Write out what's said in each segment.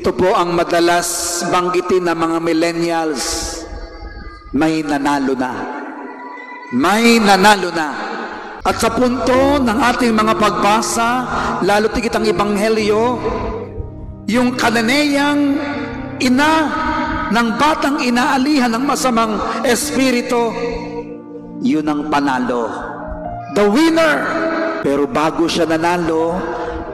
Ito po ang madalas banggitin ng mga millennials. May nanalo na. May nanalo na. At sa punto ng ating mga pagbasa, lalo tigit ang Ebanghelyo, yung Kananeyang ina ng batang inaalihan ng masamang espiritu, yun ang panalo. The winner. Pero bago siya nanalo,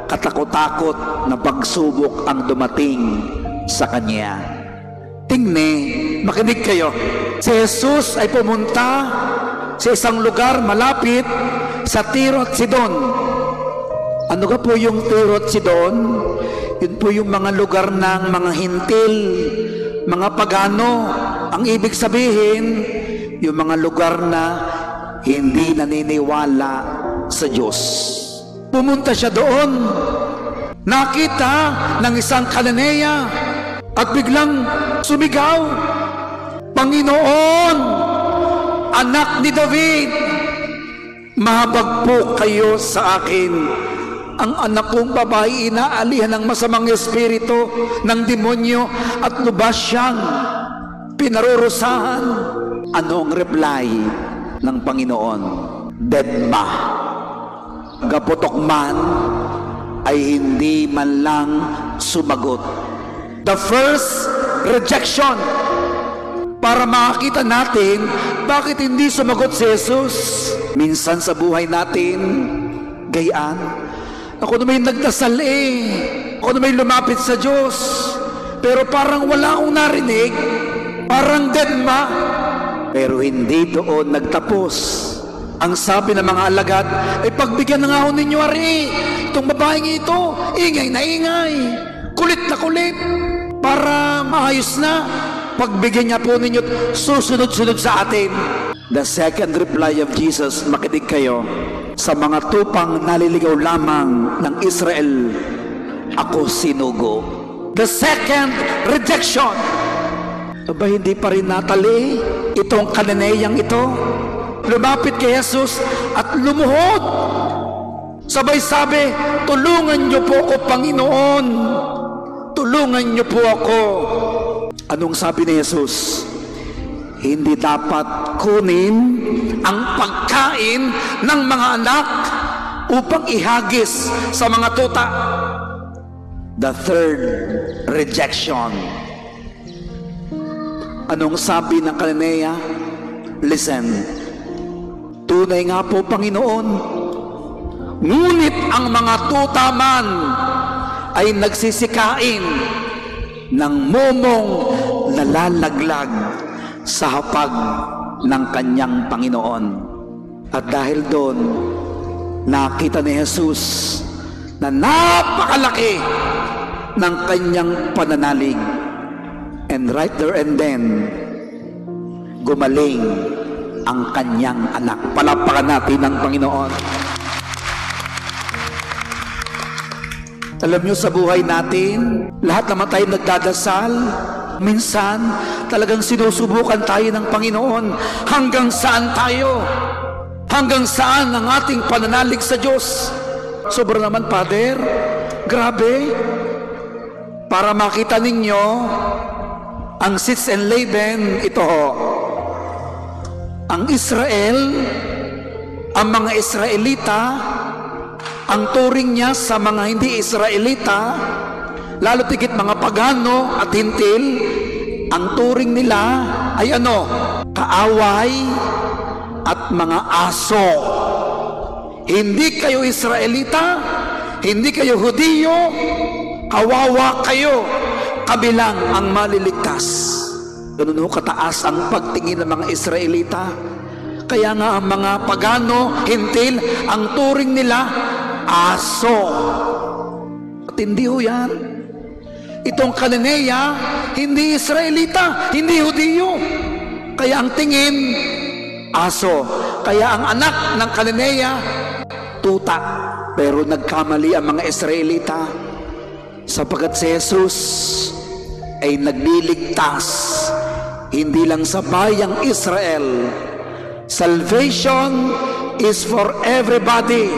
katakot-takot na pagsubok ang dumating sa kanya. Makinig kayo. Si Jesus ay pumunta sa isang lugar malapit sa Tiro at Sidon. Ano ka po yung Tiro at Sidon? Yun po yung mga lugar ng mga hintil, mga pagano. Ang ibig sabihin, yung mga lugar na hindi naniniwala sa Diyos. Pumunta siya doon, nakita ng isang Kananeya at biglang sumigaw, "Panginoon, anak ni David, mahabag po kayo sa akin. Ang anak kong babae inaalihan ng masamang espiritu ng demonyo at lubas siyang pinarurusahan." Ano ang reply ng Panginoon? Dedma. Gaputok man ay hindi man lang sumagot. The first rejection. Para makakita natin bakit hindi sumagot si Jesus. Minsan sa buhay natin, gayaan, ako na may nagdasal ako na may lumapit sa Diyos, pero parang wala akong narinig, parang dedma. Pero hindi doon nagtapos. Ang sabi ng mga alagad ay, pagbigyan na nga ho ninyo, ari, itong babaeng ito, ingay na ingay, kulit na kulit, para maayos na. Pagbigyan niya po ninyo, susunod-sunod sa atin. The second reply of Jesus, makinig kayo, sa mga tupang naliligaw lamang ng Israel, ako sinugo. The second rejection. Aba, hindi pa rin natali itong Kananeyang ito. Lumapit kay Jesus at lumuhod. Sabay sabi, tulungan niyo po ako, Panginoon. Tulungan niyo po ako. Anong sabi ni Jesus? Hindi dapat kunin ang pagkain ng mga anak upang ihagis sa mga tuta. The third rejection. Anong sabi ng Kananeya? Listen. Tunay nga po, Panginoon, ngunit ang mga tuta man ay nagsisikain ng momong nalalaglag sa hapag ng kanyang Panginoon. At dahil doon, nakita ni Jesus na napakalaki ng kanyang pananalig. And right there and then, gumaling ang kanyang anak. Palakpakan natin ang Panginoon. Alam nyo, sa buhay natin, lahat naman tayo nagdadasal. Minsan, talagang sinusubukan tayo ng Panginoon. Hanggang saan tayo? Hanggang saan ang ating pananalig sa Diyos? Sobra naman, Father. Grabe. Para makita ninyo, ang Sitz and Laban, ito ho. Ang Israel, ang mga Israelita, ang turing niya sa mga hindi Israelita, lalo tigit mga pagano at hintil, ang turing nila ay ano? Kaaway at mga aso. Hindi kayo Israelita, hindi kayo Hudiyo, kawawa kayo, kabilang ang maliligtas. Ganun ho kataas ang pagtingin ng mga Israelita. Kaya nga ang mga pagano, hintil, ang turing nila, aso. At hindi ho yan. Itong Kananeya, hindi Israelita, hindi Hudiyo. Kaya ang tingin, aso. Kaya ang anak ng Kananeya, tuta. Pero nagkamali ang mga Israelita, sapagkat si Jesus ay nagliligtas hindi lang sa bayang Israel. Salvation is for everybody.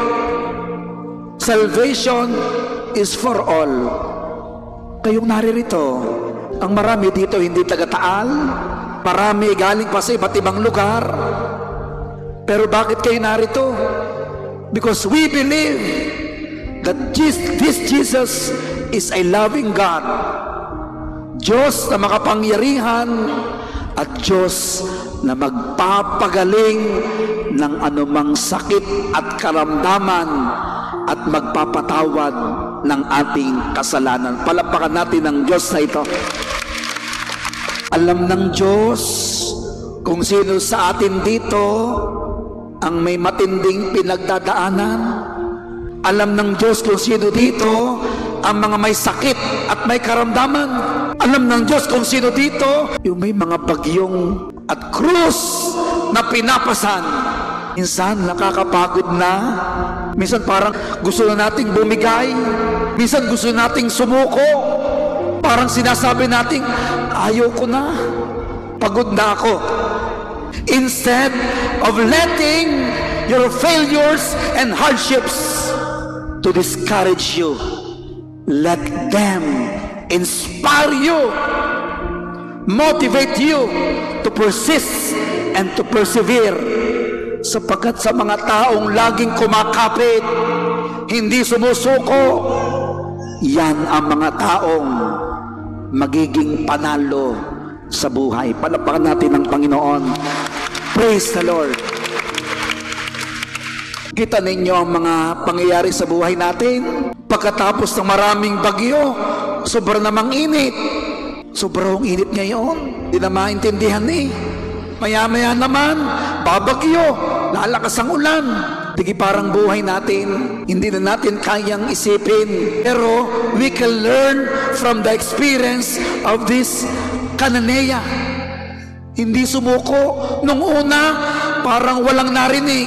Salvation is for all. kayong naririto. Ang marami dito hindi taga-Taal, marami galing pa sa iba't ibang lugar. Pero bakit kayo narito? Because we believe that this Jesus is a loving God, Diyos na makapangyarihan at Diyos na magpapagaling ng anumang sakit at karamdaman at magpapatawad ng ating kasalanan. Palakpakan natin ang Diyos na ito. Alam ng Diyos kung sino sa atin dito ang may matinding pinagdadaanan. Alam ng Diyos kung sino dito ang mga may sakit at may karamdaman. Alam ng Diyos kung sino dito yung may mga bagyong at krus na pinapasan. Minsan nakakapagod na, minsan parang gusto na nating bumigay, minsan gusto nating sumuko. Parang sinasabi nating ayaw ko na, pagod na ako. Instead of letting your failures and hardships to discourage you, let them inspire you, motivate you to persist and to persevere. Sapagkat sa mga taong laging kumakapit, hindi sumusuko, yan ang mga taong magiging panalo sa buhay. Palakpakan natin ang Panginoon. Praise the Lord. Kita ninyo ang mga pangyayari sa buhay natin. Pagkatapos ng maraming bagyo, sobrang namang init. Sobrang init ngayon. Hindi na maintindihan Maya-maya naman, babagyo, lalakas ang ulan. Tigi parang buhay natin, hindi na natin kayang isipin. Pero we can learn from the experience of this Cananea. Hindi sumuko. Nung una, parang walang narinig.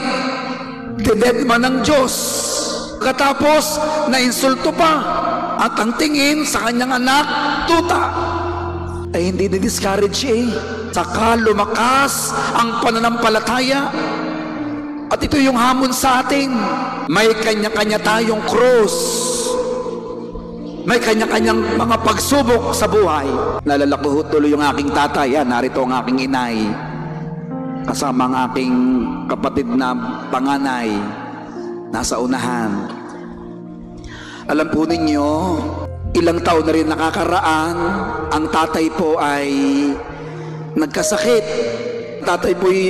Dinedma ng Diyos. Katapos, nainsulto pa. At ang tingin sa kanyang anak, tuta. Ay hindi na-discourage Saka lumakas ang pananampalataya. At ito yung hamon sa atin. May kanya-kanya tayong krus. May kanya-kanyang mga pagsubok sa buhay. Naalala ko tuloy yung aking tatay. Narito ang aking inay. Kasama ang aking kapatid na panganay. Nasa unahan. Alam po ninyo, ilang taon na rin nakakaraan, ang tatay po ay nagkasakit. Tatay po'y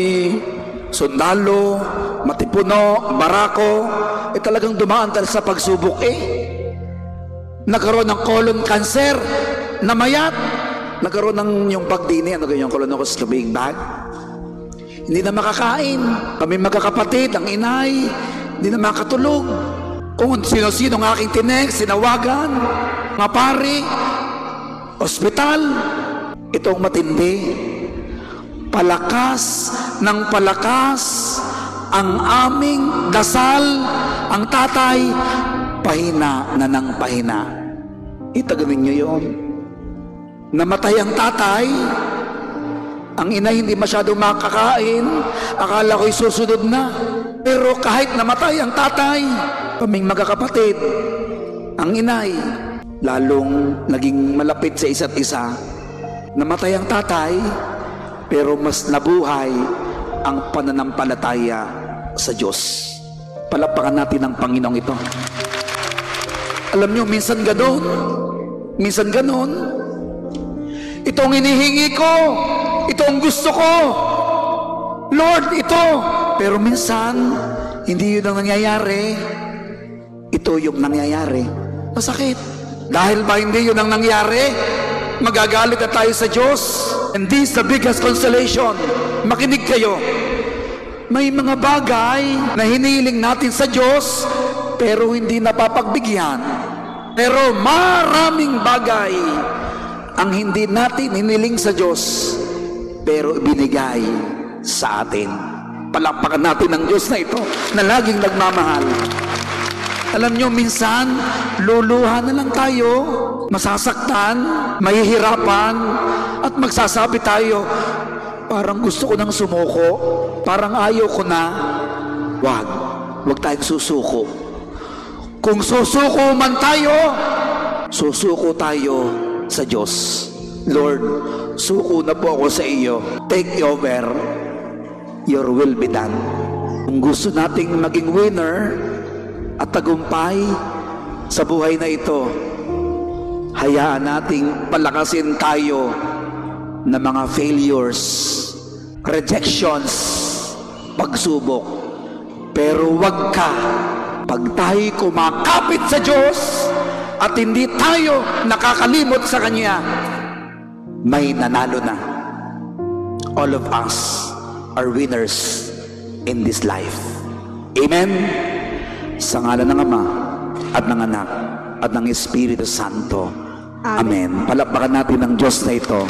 sundalo, matipuno, barako. Talagang dumaan sa pagsubok Nagkaroon ng colon cancer, namayat. Nagkaroon ng yung pagdini, yung colonoscopy bag. Hindi na makakain. Kami magkakapatid, ang inay, hindi na makatulog. Kung sino-sino ng aking tinek, sinawagan, mga pari, ospital. Itong matindi. Palakas ng palakas ang aming dasal. Ang tatay, pahina na ng pahina. Itagamin nyo yun. Namatay ang tatay. Ang ina hindi masyadong makakain. Akala ko'y susunod na. Pero kahit namatay ang tatay, kaming magkakapatid, ang inay, lalong naging malapit sa isa't isa. Namatay ang tatay, pero mas nabuhay ang pananampalataya sa Diyos. Palakpakan natin ang Panginoong ito. Alam nyo, minsan ganon, itong hinihingi ko, itong gusto ko, Lord, ito. Pero minsan, hindi yun ang nangyayari. Ito yung nangyayari. Masakit. Dahil ba hindi yun ang nangyari, magagalit na tayo sa Diyos. And this is the biggest consolation. Makinig kayo. May mga bagay na hinihiling natin sa Diyos, pero hindi napapagbigyan. Pero maraming bagay ang hindi natin hiniling sa Diyos, pero binigay sa atin. Palakpakan natin ang Diyos na ito, na laging nagmamahal. Alam nyo, minsan, luluha na lang tayo, masasaktan, mahihirapan, at magsasabi tayo, parang gusto ko nang sumuko, parang ayaw ko na. Wag tayong susuko. Kung susuko man tayo, susuko tayo sa Diyos. Lord, suko na po ako sa iyo. Take over. Your will be done. Kung gusto nating maging winner at tagumpay sa buhay na ito, hayaan nating palakasin tayo ng mga failures, rejections, pagsubok. Pero wag ka, pag tayo kumakapit sa Diyos at hindi tayo nakakalimot sa Kanya, may nanalo na. All of us are winners in this life. Amen? Sa ngalan ng Ama at ng Anak at ng Espiritu Santo. Amen. Palakpakan natin ang Diyos na ito.